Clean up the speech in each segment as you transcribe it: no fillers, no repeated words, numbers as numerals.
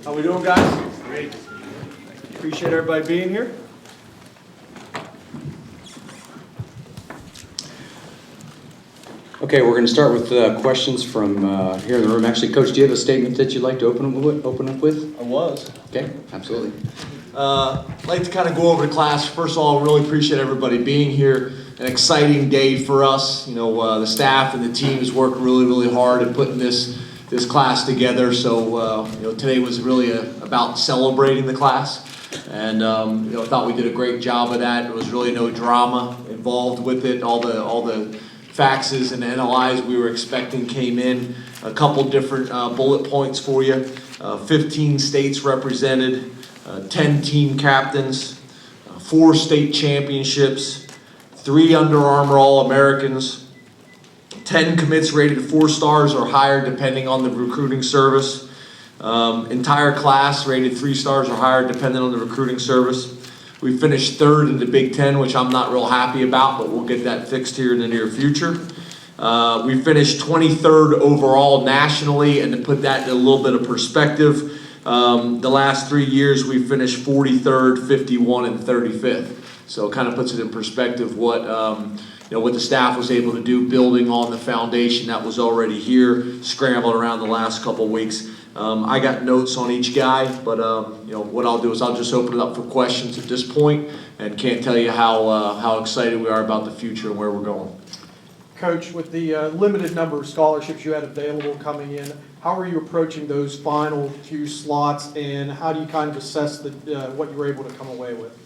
How we doing, guys? Great. Appreciate everybody being here. Okay, we're going to start with questions from here in the room. Actually, Coach, do you have a statement that you'd like to open up with? I was. Okay, absolutely. I'd like to kind of go over the class. First of all, I really appreciate everybody being here. An exciting day for us. You know, the staff and the team has worked really, really hard at putting this class together. So, you know, today was really about celebrating the class. And, you know, I thought we did a great job of that. There was really no drama involved with it. All the faxes and NLIs we were expecting came in. A couple different bullet points for you. 15 states represented, 10 team captains, 4 state championships, 3 Under Armour All-Americans, 10 commits rated 4 stars or higher depending on the recruiting service. Entire class rated 3 stars or higher depending on the recruiting service. We finished 3rd in the Big Ten, which I'm not real happy about, but we'll get that fixed here in the near future. We finished 23rd overall nationally, and to put that in a little bit of perspective, the last 3 years we finished 43rd, 51, and 35th. So it kind of puts it in perspective what what the staff was able to do, building on the foundation that was already here, scrambling around the last couple of weeks. I got notes on each guy, but you know what I'll do is I'll just open it up for questions at this point, and can't tell you how excited we are about the future and where we're going. Coach, with the limited number of scholarships you had available coming in, how are you approaching those final few slots, and how do you kind of assess what you were able to come away with?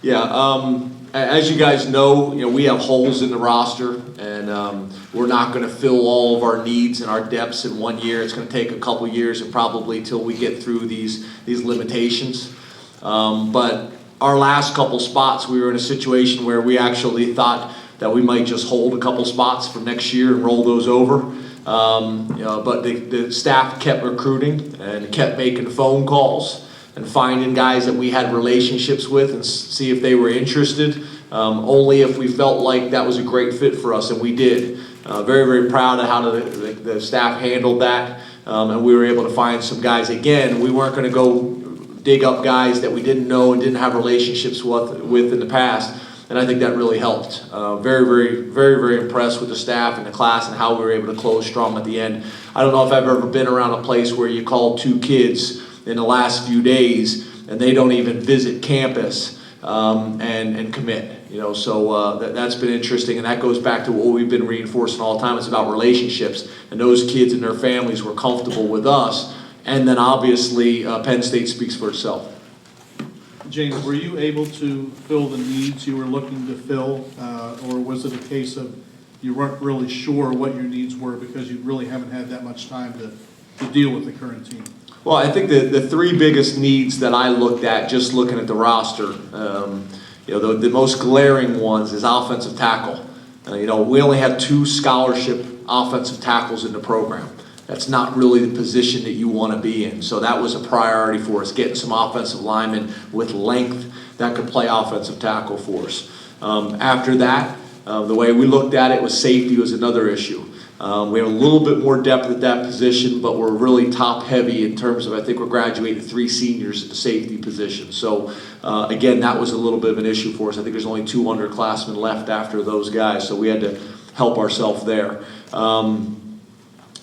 Yeah, as you guys know, we have holes in the roster, and we're not going to fill all of our needs and our depths in 1 year. It's going to take a couple years, and probably till we get through these limitations. But our last couple spots, we were in a situation where we actually thought that we might just hold a couple spots for next year and roll those over. But the staff kept recruiting and kept making phone calls and finding guys that we had relationships with and see if they were interested, only if we felt like that was a great fit for us, and we did. Very, very proud of how the staff handled that, and we were able to find some guys. Again, we weren't going to go dig up guys that we didn't know and didn't have relationships with in the past, and I think that really helped. Very, very, very, very impressed with the staff and the class and how we were able to close strong at the end. I don't know if I've ever been around a place where you call 2 kids in the last few days and they don't even visit campus and commit. So that's been interesting, and that goes back to what we've been reinforcing all the time. It's about relationships, and those kids and their families were comfortable with us, and then obviously Penn State speaks for itself. James, were you able to fill the needs you were looking to fill, or was it a case of you weren't really sure what your needs were because you really haven't had that much time to deal with the current team? Well, I think the 3 biggest needs that I looked at, just looking at the roster, the most glaring ones is offensive tackle. We only have 2 scholarship offensive tackles in the program. That's not really the position that you want to be in. So that was a priority for us, getting some offensive linemen with length that could play offensive tackle for us. After that, the way we looked at it was safety was another issue. We have a little bit more depth at that position, but we're really top heavy in terms of, I think we're graduating 3 seniors at the safety position. So again, that was a little bit of an issue for us. I think there's only 2 underclassmen left after those guys, so we had to help ourselves there.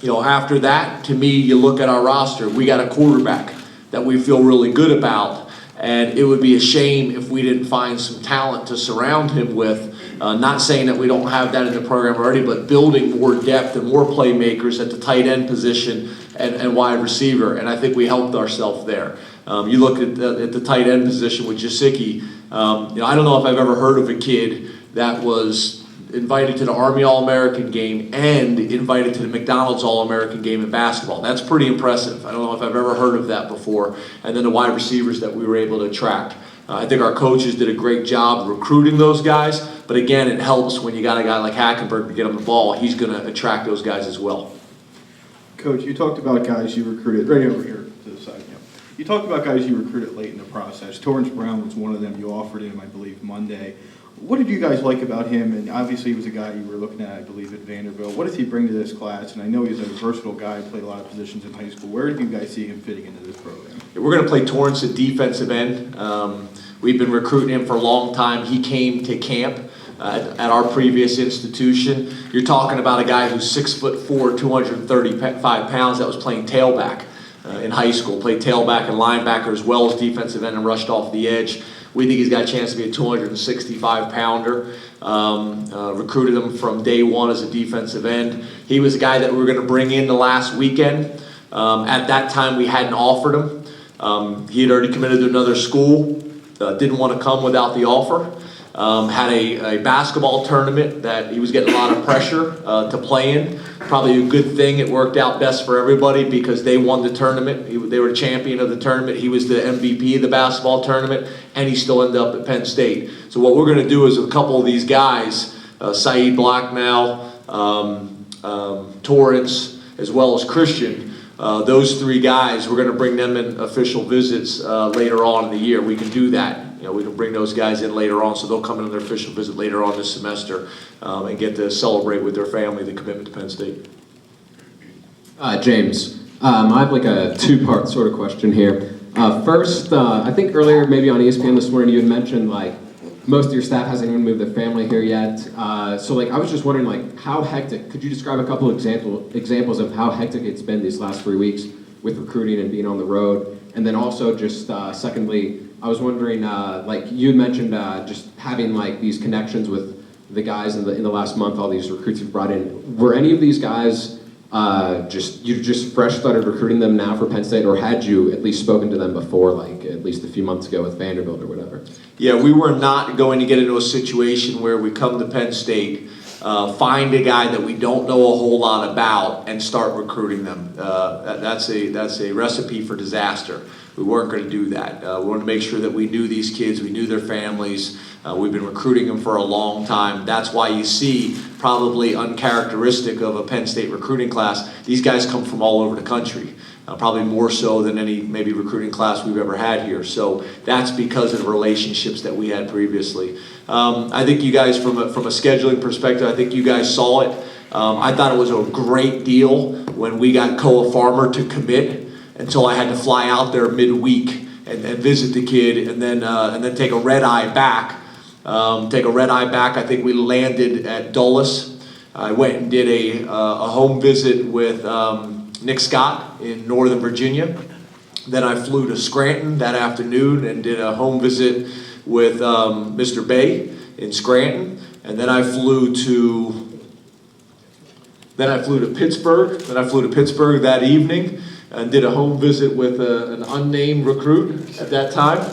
After that, to me, you look at our roster, we got a quarterback that we feel really good about, and it would be a shame if we didn't find some talent to surround him with. Not saying that we don't have that in the program already, but building more depth and more playmakers at the tight end position and wide receiver, and I think we helped ourselves there. You look at the tight end position with Jasicki. I don't know if I've ever heard of a kid that was invited to the Army All-American game and invited to the McDonald's All-American game in basketball. That's pretty impressive. I don't know if I've ever heard of that before. And then the wide receivers that we were able to attract. I think our coaches did a great job recruiting those guys, but again, it helps when you got a guy like Hackenberg to get him the ball. He's going to attract those guys as well. Coach, you talked about guys you recruited, right over here to the side. Yeah. You talked about guys you recruited late in the process. Torrance Brown was one of them. You offered him, I believe, Monday. What did you guys like about him? And obviously he was a guy you were looking at, I believe, at Vanderbilt. What does he bring to this class? And I know he's a versatile guy, played a lot of positions in high school. Where do you guys see him fitting into this program? We're going to play Torrance at defensive end. We've been recruiting him for a long time. He came to camp at our previous institution. You're talking about a guy who's 6'4", 235 pounds that was playing tailback in high school. Played tailback and linebacker as well as defensive end and rushed off the edge. We think he's got a chance to be a 265-pounder. Recruited him from day one as a defensive end. He was a guy that we were going to bring in the last weekend. At that time, we hadn't offered him. He had already committed to another school. Didn't want to come without the offer. Had a basketball tournament that he was getting a lot of pressure to play in. Probably a good thing. It worked out best for everybody because they won the tournament. They were the champion of the tournament. He was the MVP of the basketball tournament, and he still ended up at Penn State. So what we're going to do is with a couple of these guys, Saeed Blackmel, Torrance, as well as Christian, those three guys, we're going to bring them in official visits later on in the year. We can do that. We can bring those guys in later on, so they'll come in on their official visit later on this semester and get to celebrate with their family the commitment to Penn State. James, I have like a two-part sort of question here. First, I think earlier, maybe on ESPN this morning, you had mentioned like most of your staff hasn't even moved their family here yet. So like I was just wondering like how hectic, could you describe a couple of examples of how hectic it's been these last 3 weeks with recruiting and being on the road? And then also just secondly, I was wondering, like you had mentioned just having like these connections with the guys in the last month, all these recruits you've brought in. Were any of these guys you just fresh started recruiting them now for Penn State, or had you at least spoken to them before, like at least a few months ago with Vanderbilt or whatever? Yeah, we were not going to get into a situation where we come to Penn State, find a guy that we don't know a whole lot about, and start recruiting them. That's a recipe for disaster. We weren't going to do that. We wanted to make sure that we knew these kids, we knew their families. We've been recruiting them for a long time. That's why you see, probably uncharacteristic of a Penn State recruiting class, these guys come from all over the country. Probably more so than any maybe recruiting class we've ever had here. So that's because of the relationships that we had previously. I think you guys, from a scheduling perspective, I think you guys saw it. I thought it was a great deal when we got Koa Farmer to commit until I had to fly out there midweek and visit the kid and then take a red eye back. I think we landed at Dulles. I went and did a home visit with Nick Scott in Northern Virginia. Then I flew to Scranton that afternoon and did a home visit with Mr. Bay in Scranton. And then I flew to Pittsburgh. Then I flew to Pittsburgh that evening and did a home visit with an unnamed recruit at that time.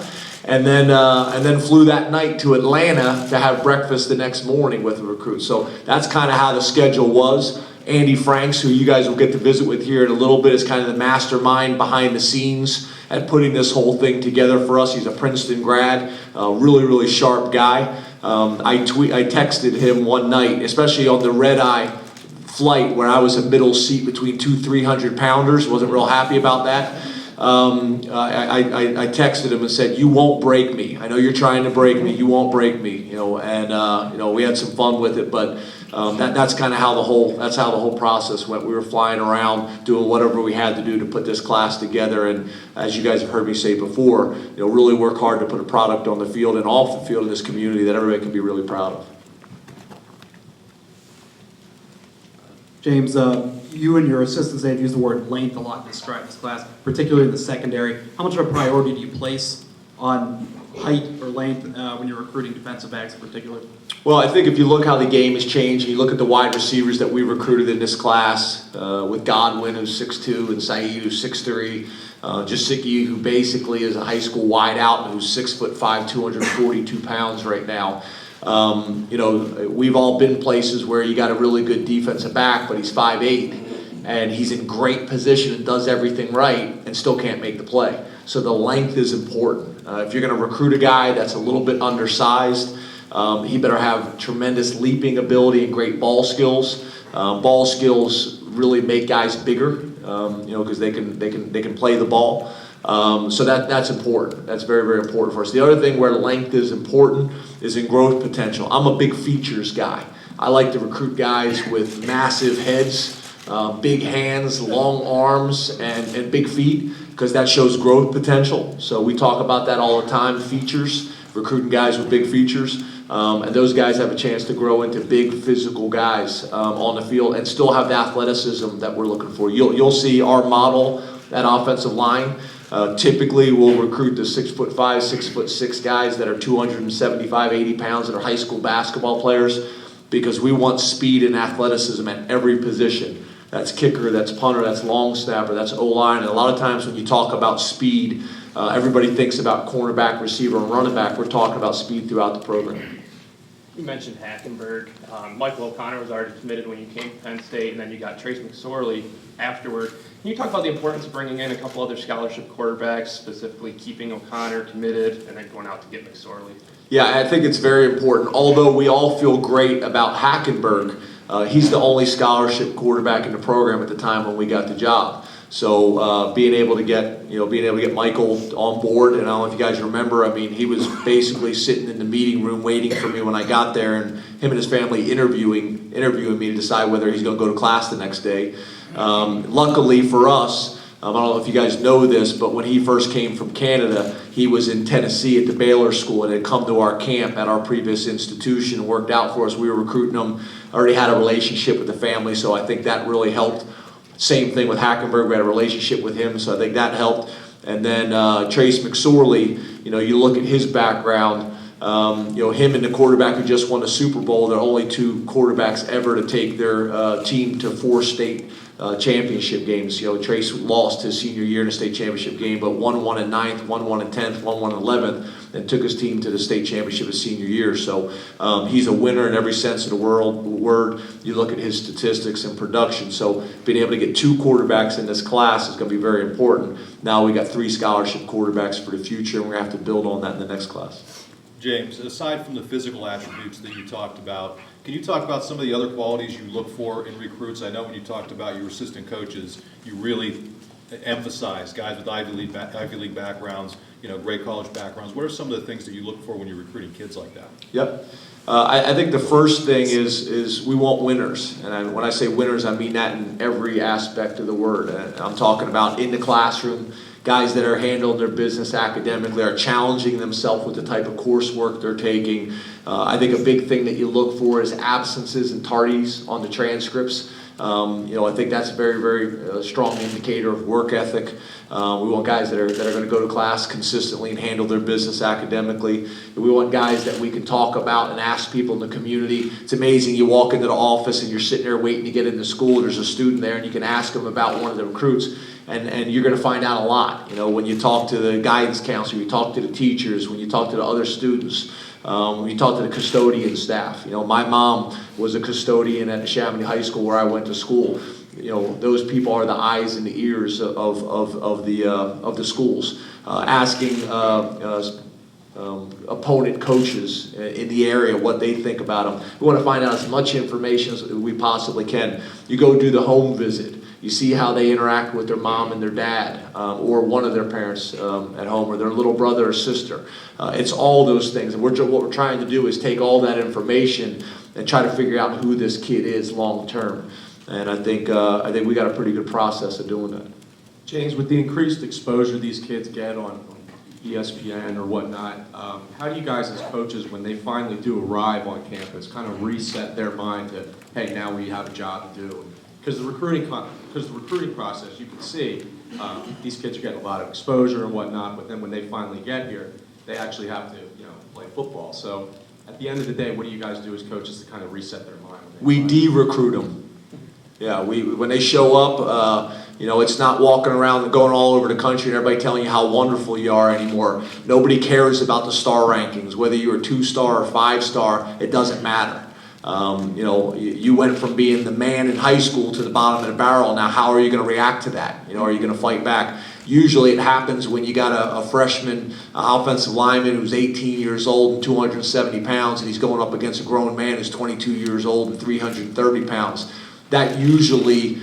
And then flew that night to Atlanta to have breakfast the next morning with a recruit. So that's kind of how the schedule was. Andy Franks, who you guys will get to visit with here in a little bit, is kind of the mastermind behind the scenes at putting this whole thing together for us. He's a Princeton grad, really, really sharp guy. I texted him one night, especially on the red-eye flight where I was a middle seat between 300 pounders, wasn't real happy about that. I texted him and said, "You won't break me. I know you're trying to break me. You won't break me." We had some fun with it, but that's kind of how the whole process went. We were flying around doing whatever we had to do to put this class together, and as you guys have heard me say before, really work hard to put a product on the field and off the field in this community that everybody can be really proud of. James, you and your assistants have used the word length a lot to describe this class, particularly in the secondary. How much of a priority do you place on height or length when you're recruiting defensive backs in particular? Well, I think if you look how the game has changed, and you look at the wide receivers that we recruited in this class, with Godwin, who's 6'2", and Saeed, who's 6'3", Jasicki, who basically is a high school wideout, and who's 6'5", 242 pounds right now. We've all been places where you got a really good defensive back, but he's 5'8", and he's in great position and does everything right and still can't make the play. So the length is important. If you're going to recruit a guy that's a little bit undersized, he better have tremendous leaping ability and great ball skills. Ball skills really make guys bigger, because they can play the ball. So that's important. That's very, very important for us. The other thing where length is important is in growth potential. I'm a big features guy. I like to recruit guys with massive heads, big hands, long arms, and big feet, because that shows growth potential. So we talk about that all the time, features, recruiting guys with big features. And those guys have a chance to grow into big physical guys on the field and still have the athleticism that we're looking for. You'll see our model at offensive line. Typically, we'll recruit the 6'5", 6'6" guys that are 275, 80 pounds that are high school basketball players, because we want speed and athleticism at every position. That's kicker, that's punter, that's long snapper, that's O-line. And a lot of times when you talk about speed, everybody thinks about cornerback, receiver, and running back. We're talking about speed throughout the program. You mentioned Hackenberg. Michael O'Connor was already committed when you came to Penn State, and then you got Trace McSorley afterward. Can you talk about the importance of bringing in a couple other scholarship quarterbacks, specifically keeping O'Connor committed and then going out to get McSorley? Yeah, I think it's very important. Although we all feel great about Hackenberg, he's the only scholarship quarterback in the program at the time when we got the job. So being able to get Michael on board, and I don't know if you guys remember, I mean, he was basically sitting in the meeting room waiting for me when I got there, and him and his family interviewing me to decide whether he's going to go to class the next day. Luckily for us, I don't know if you guys know this, but when he first came from Canada, he was in Tennessee at the Baylor School and had come to our camp at our previous institution and worked out for us. We were recruiting him, already had a relationship with the family, so I think that really helped. Same thing with Hackenberg, we had a relationship with him, so I think that helped. And then Trace McSorley, you look at his background, him and the quarterback who just won the Super Bowl, they're only two quarterbacks ever to take their team to 4 state championship games. Trace lost his senior year in a state championship game, but won one in 9th, won one in 10th, won one in 11th, and took his team to the state championship his senior year. So he's a winner in every sense of the word. You look at his statistics and production. So being able to get 2 quarterbacks in this class is going to be very important. Now we got 3 scholarship quarterbacks for the future, and we're going to have to build on that in the next class. James, aside from the physical attributes that you talked about, can you talk about some of the other qualities you look for in recruits? I know when you talked about your assistant coaches, you really emphasize guys with Ivy League backgrounds, great college backgrounds. What are some of the things that you look for when you're recruiting kids like that? Yep. I think the first thing is we want winners. And when I say winners, I mean that in every aspect of the word. I'm talking about in the classroom, guys that are handling their business academically, are challenging themselves with the type of coursework they're taking. I think a big thing that you look for is absences and tardies on the transcripts. I think that's a very, very strong indicator of work ethic. We want guys that are going to go to class consistently and handle their business academically. We want guys that we can talk about and ask people in the community. It's amazing, you walk into the office and you're sitting there waiting to get into school, there's a student there and you can ask them about one of the recruits, and you're going to find out a lot. When you talk to the guidance counselor, you talk to the teachers, when you talk to the other students, when you talk to the custodian staff. My mom was a custodian at Chamonix High School where I went to school. Those people are the eyes and the ears of the schools, asking opponent coaches in the area what they think about them. We want to find out as much information as we possibly can. You go do the home visit. You see how they interact with their mom and their dad, or one of their parents at home, or their little brother or sister. It's all those things. And what we're trying to do is take all that information and try to figure out who this kid is long term. And I think we got a pretty good process of doing that. James, with the increased exposure these kids get on ESPN or whatnot, how do you guys as coaches, when they finally do arrive on campus, kind of reset their mind to, hey, now we have a job to do? Because the recruiting process, you can see these kids are getting a lot of exposure and whatnot, but then when they finally get here, they actually have to, play football. So at the end of the day, what do you guys do as coaches to kind of reset their mind? We de-recruit them. Yeah, when they show up, it's not walking around and going all over the country and everybody telling you how wonderful you are anymore. Nobody cares about the star rankings, whether you're a 2-star or 5-star, it doesn't matter. You went from being the man in high school to the bottom of the barrel. Now, how are you going to react to that? Are you going to fight back? Usually it happens when you got a freshman offensive lineman who's 18 years old and 270 pounds, and he's going up against a grown man who's 22 years old and 330 pounds. that usually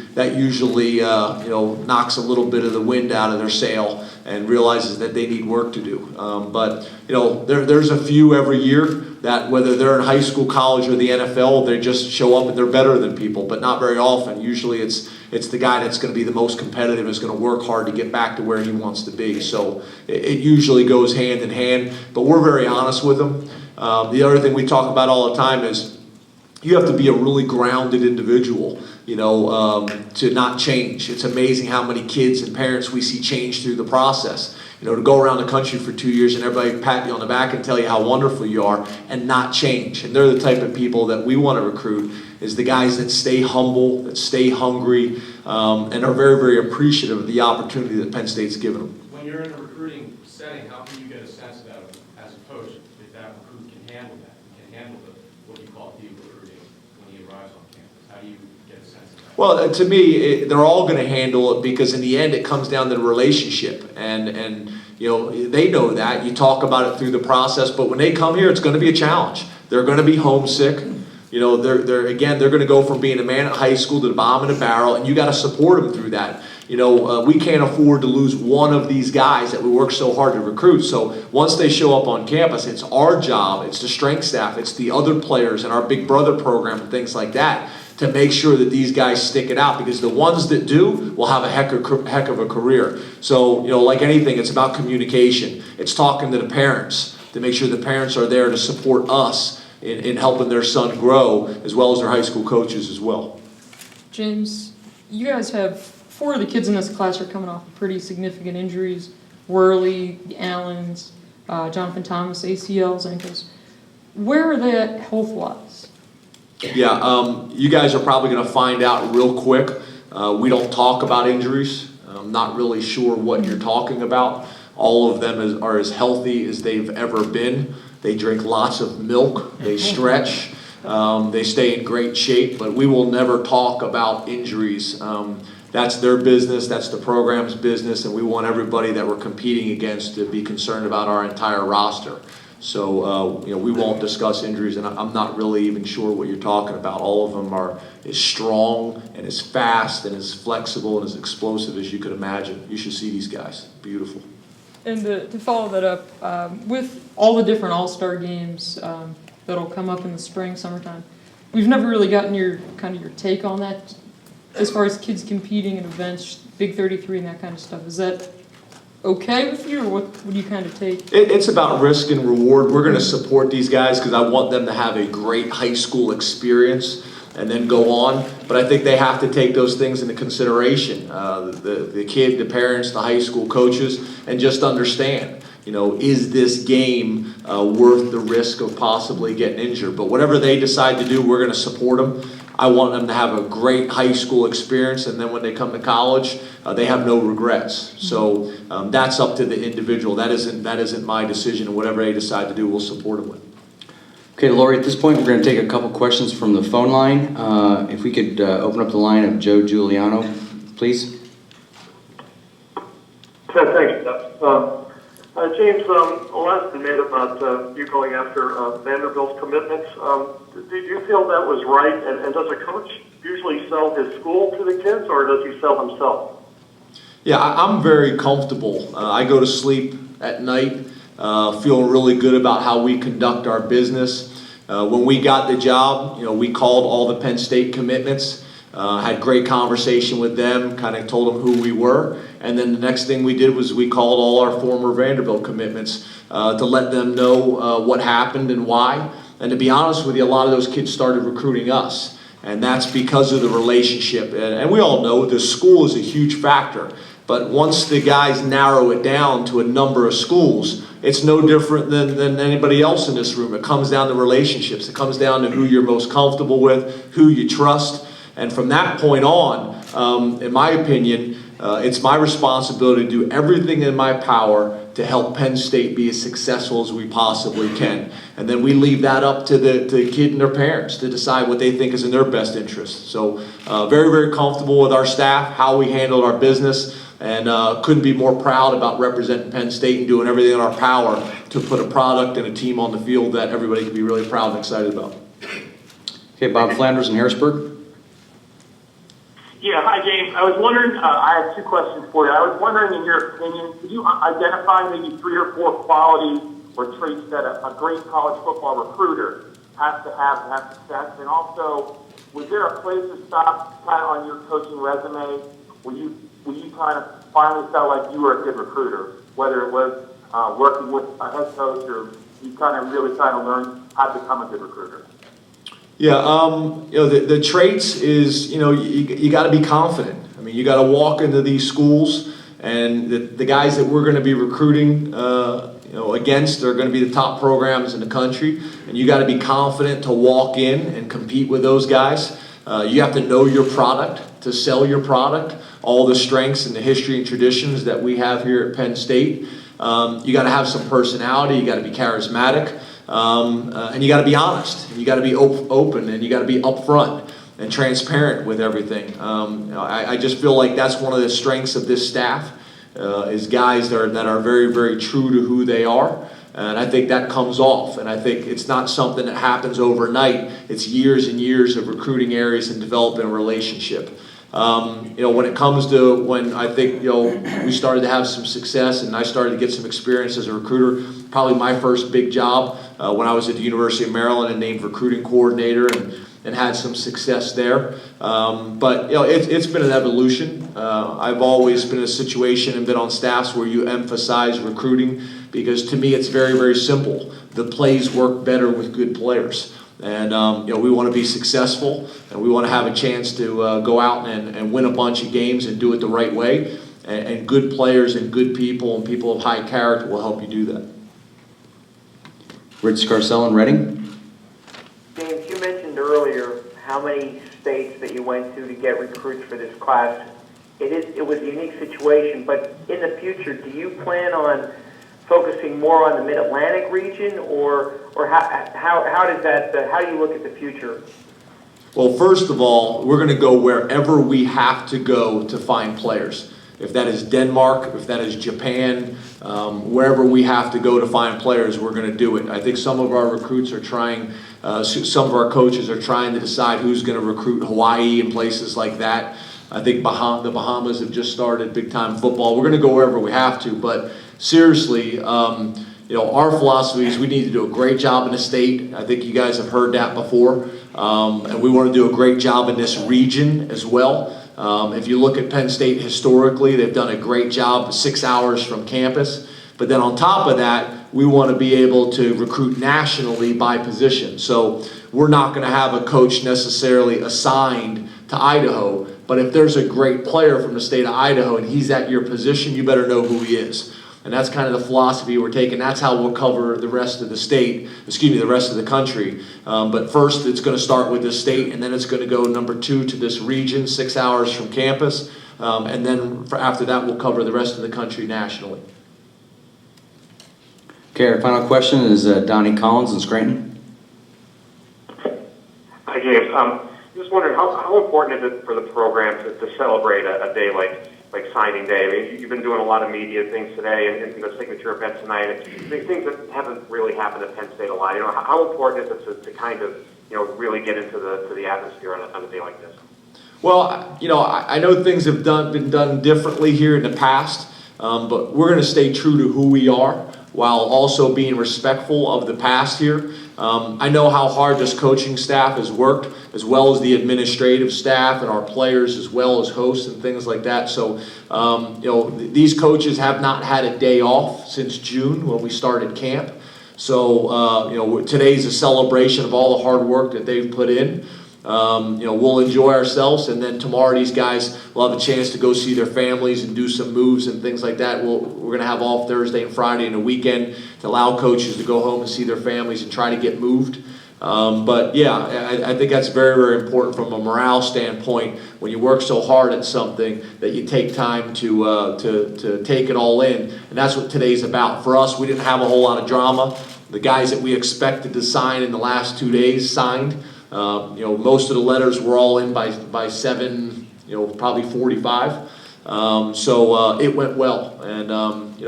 knocks a little bit of the wind out of their sail and realizes that they need work to do. But there's a few every year that whether they're in high school, college, or the NFL, they just show up and they're better than people, but not very often. Usually it's the guy that's going to be the most competitive, is going to work hard to get back to where he wants to be. So it usually goes hand in hand, but we're very honest with them. The other thing we talk about all the time is you have to be a really grounded individual, to not change. It's amazing how many kids and parents we see change through the process. To go around the country for 2 years and everybody pat you on the back and tell you how wonderful you are and not change. And they're the type of people that we want to recruit, is the guys that stay humble, that stay hungry, and are very, very appreciative of the opportunity that Penn State's given them. When you're in a recruiting setting, how can you get a sense of that as a coach, if that recruit can handle that, can handle what you call deep recruiting when he arrives on campus? How do you get a sense of that? Well, to me, they're all going to handle it, because in the end, it comes down to the relationship, and they know that. You talk about it through the process, but when they come here, it's going to be a challenge. They're going to be homesick. They're going to go from being a man at high school to the bottom of the barrel, and you got to support them through that. We can't afford to lose one of these guys that we work so hard to recruit. So once they show up on campus, it's our job, it's the strength staff, it's the other players and our Big Brother program and things like that, to make sure that these guys stick it out, because the ones that do will have a heck of a career. So, like anything, it's about communication. It's talking to the parents to make sure the parents are there to support us in helping their son grow, as well as their high school coaches as well. James, you guys have 4 of the kids in this class are coming off pretty significant injuries. Worley, the Allens, Jonathan Thomas, ACLs, ankles. Where are they at health-wise? Yeah, you guys are probably going to find out real quick. We don't talk about injuries. I'm not really sure what you're talking about. All of them are as healthy as they've ever been. They drink lots of milk. They stretch. They stay in great shape. But we will never talk about injuries. That's their business. That's the program's business. And we want everybody that we're competing against to be concerned about our entire roster. So, we won't discuss injuries, and I'm not really even sure what you're talking about. All of them are as strong and as fast and as flexible and as explosive as you could imagine. You should see these guys. Beautiful. And to follow that up, with all the different AllStar Games that'll come up in the spring, summertime, we've never really gotten your take on that, as far as kids competing in events, Big 33 and that kind of stuff. Is that okay with you, or what do you kind of take? It's about risk and reward. We're going to support these guys because I want them to have a great high school experience and then go on. But I think they have to take those things into consideration. The kid, the parents, the high school coaches, and just understand, is this game worth the risk of possibly getting injured? But whatever they decide to do, we're going to support them. I want them to have a great high school experience, and then when they come to college, they have no regrets. So that's up to the individual. That isn't my decision, and whatever they decide to do, we'll support them with. Okay, Lori, at this point, we're going to take a couple questions from the phone line. If we could open up the line of Joe Giuliano, please. Thanks, Jeff. James, last debate about you going after Vanderbilt's commitments, did you feel that was right? And does a coach usually sell his school to the kids, or does he sell himself? Yeah, I'm very comfortable. I go to sleep at night feeling really good about how we conduct our business. When we got the job, we called all the Penn State commitments, had great conversation with them, kind of told them who we were. And then the next thing we did was we called all our former Vanderbilt commitments to let them know what happened and why. And to be honest with you, a lot of those kids started recruiting us. And that's because of the relationship. And we all know the school is a huge factor. But once the guys narrow it down to a number of schools, it's no different than anybody else in this room. It comes down to relationships. It comes down to who you're most comfortable with, who you trust. And from that point on, in my opinion, it's my responsibility to do everything in my power to help Penn State be as successful as we possibly can. And then we leave that up to the kid and their parents to decide what they think is in their best interest. So very, very comfortable with our staff, how we handled our business, and couldn't be more proud about representing Penn State and doing everything in our power to put a product and a team on the field that everybody can be really proud and excited about. Okay, Bob Flanders in Harrisburg. Yeah, hi James. I was wondering, I have two questions for you. I was wondering, in your opinion, could you identify maybe 3 or 4 qualities or traits that a great college football recruiter has to have success? And also, was there a place to stop kind of on your coaching resume where you kind of finally felt like you were a good recruiter, whether it was working with a head coach or you kind of really trying to learn how to become a good recruiter? Yeah, the traits is, you got to be confident. I mean, you got to walk into these schools, and the guys that we're going to be recruiting, against are going to be the top programs in the country, and you got to be confident to walk in and compete with those guys. You have to know your product to sell your product, all the strengths and the history and traditions that we have here at Penn State. You got to have some personality. You got to be charismatic. And you got to be honest, and you got to be open, and you got to be upfront and transparent with everything. I just feel like that's one of the strengths of this staff, is guys that are very, very true to who they are. And I think that comes off. And I think it's not something that happens overnight. It's years and years of recruiting areas and developing a relationship. When it comes to when I think, we started to have some success and I started to get some experience as a recruiter, probably my first big job when I was at the University of Maryland and named recruiting coordinator and had some success there. But it's been an evolution. I've always been in a situation and been on staffs where you emphasize recruiting because to me it's very, very simple. The plays work better with good players. And we want to be successful, and we want to have a chance to go out and win a bunch of games and do it the right way. And good players and good people and people of high character will help you do that. Rich Scarcell in Reading. James, you mentioned earlier how many states that you went to get recruits for this class. It was a unique situation, but in the future, do you plan on focusing more on the Mid-Atlantic region, or how does that? How do you look at the future? Well, first of all, we're going to go wherever we have to go to find players. If that is Denmark, if that is Japan, wherever we have to go to find players, we're going to do it. I think some of our recruits are trying, some of our coaches are trying to decide who's going to recruit Hawaii and places like that. I think the Bahamas have just started big-time football. We're going to go wherever we have to, but seriously, our philosophy is we need to do a great job in the state. I think you guys have heard that before. And we want to do a great job in this region as well. If you look at Penn State historically, they've done a great job 6 hours from campus. But then on top of that, we want to be able to recruit nationally by position. So we're not going to have a coach necessarily assigned to Idaho. But if there's a great player from the state of Idaho and he's at your position, you better know who he is. And that's kind of the philosophy we're taking. That's how we'll cover the rest of the state, the rest of the country. But first, it's going to start with this state, and then it's going to go number 2 to this region, 6 hours from campus. And then after that, we'll cover the rest of the country nationally. Okay, our final question is Donnie Collins in Scranton. Hi, James. Just wondering, how important is it for the program to celebrate a day like signing day? I mean, you've been doing a lot of media things today and signature events tonight, and things that haven't really happened at Penn State a lot. How important is it to kind of really get into the atmosphere on a day like this? Well, I know things have been done differently here in the past, but we're going to stay true to who we are while also being respectful of the past here. I know how hard this coaching staff has worked, as well as the administrative staff and our players, as well as hosts and things like that. So, these coaches have not had a day off since June when we started camp. So, today's a celebration of all the hard work that they've put in. We'll enjoy ourselves, and then tomorrow these guys will have a chance to go see their families and do some moves and things like that. We're going to have off Thursday and Friday and a weekend to allow coaches to go home and see their families and try to get moved. But yeah, I think that's very, very important from a morale standpoint when you work so hard at something that you take time to take it all in. And that's what today's about. For us, we didn't have a whole lot of drama. The guys that we expected to sign in the last 2 days signed. Most of the letters were all in by 7, probably 45. So it went well, and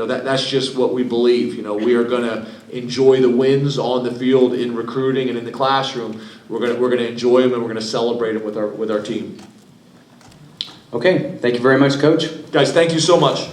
that's just what we believe. We are going to enjoy the wins on the field in recruiting and in the classroom. We're going to enjoy them, and we're going to celebrate them with our team. Okay, thank you very much, Coach. Guys, thank you so much.